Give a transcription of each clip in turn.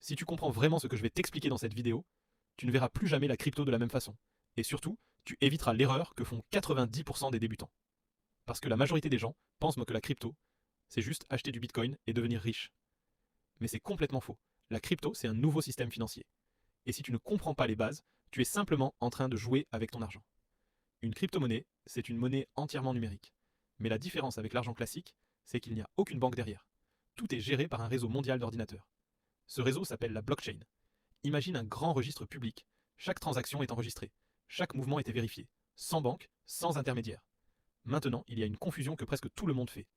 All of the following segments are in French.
Si tu comprends vraiment ce que je vais t'expliquer dans cette vidéo, tu ne verras plus jamais la crypto de la même façon. Et surtout, tu éviteras l'erreur que font 90% des débutants. Parce que la majorité des gens pensent que la crypto, c'est juste acheter du bitcoin et devenir riche. Mais c'est complètement faux. La crypto, c'est un nouveau système financier. Et si tu ne comprends pas les bases, tu es simplement en train de jouer avec ton argent. Une crypto-monnaie, c'est une monnaie entièrement numérique. Mais la différence avec l'argent classique, c'est qu'il n'y a aucune banque derrière. Tout est géré par un réseau mondial d'ordinateurs. Ce réseau s'appelle la blockchain. Imagine un grand registre public. Chaque transaction est enregistrée. Chaque mouvement est vérifié. Sans banque, sans intermédiaire. Maintenant, il y a une confusion que presque tout le monde fait.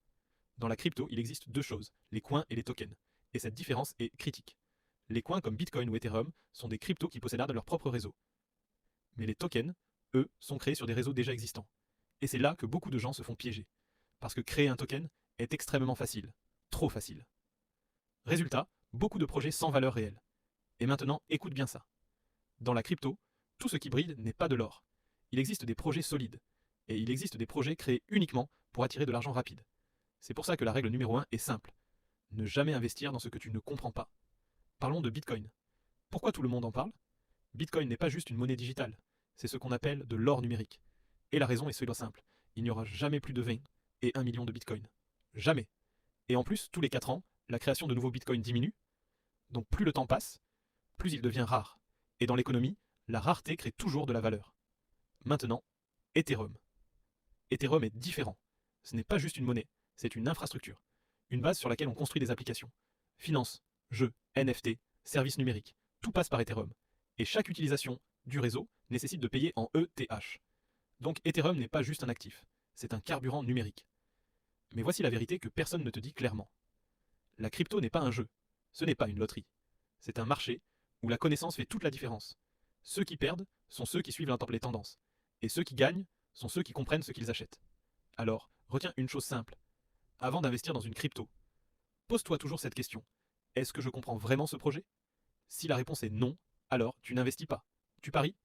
Dans la crypto, il existe deux choses, les coins et les tokens. Et cette différence est critique. Les coins comme Bitcoin ou Ethereum sont des cryptos qui possèdent de leur propre réseau. Mais les tokens, eux, sont créés sur des réseaux déjà existants. Et c'est là que beaucoup de gens se font piéger. Parce que créer un token est extrêmement facile. Trop facile. Résultat, beaucoup de projets sans valeur réelle. Et maintenant, écoute bien ça. Dans la crypto, tout ce qui brille n'est pas de l'or. Il existe des projets solides. Et il existe des projets créés uniquement pour attirer de l'argent rapide. C'est pour ça que la règle numéro 1 est simple. Ne jamais investir dans ce que tu ne comprends pas. Parlons de Bitcoin. Pourquoi tout le monde en parle? Bitcoin n'est pas juste une monnaie digitale, c'est ce qu'on appelle de l'or numérique. Et la raison est simple. Il n'y aura jamais plus de 20 et 1 million de Bitcoin. Jamais. Et en plus, tous les 4 ans, la création de nouveaux Bitcoins diminue. Donc plus le temps passe, plus il devient rare. Et dans l'économie, la rareté crée toujours de la valeur. Maintenant, Ethereum. Ethereum est différent. Ce n'est pas juste une monnaie, c'est une infrastructure. Une base sur laquelle on construit des applications. Finance, jeux, NFT, services numériques. Tout passe par Ethereum. Et chaque utilisation du réseau nécessite de payer en ETH. Donc Ethereum n'est pas juste un actif, c'est un carburant numérique. Mais voici la vérité que personne ne te dit clairement. La crypto n'est pas un jeu, ce n'est pas une loterie. C'est un marché où la connaissance fait toute la différence. Ceux qui perdent sont ceux qui suivent les tendances. Et ceux qui gagnent sont ceux qui comprennent ce qu'ils achètent. Alors, retiens une chose simple. Avant d'investir dans une crypto, pose-toi toujours cette question. Est-ce que je comprends vraiment ce projet? Si la réponse est non, alors tu n'investis pas. Tu paries,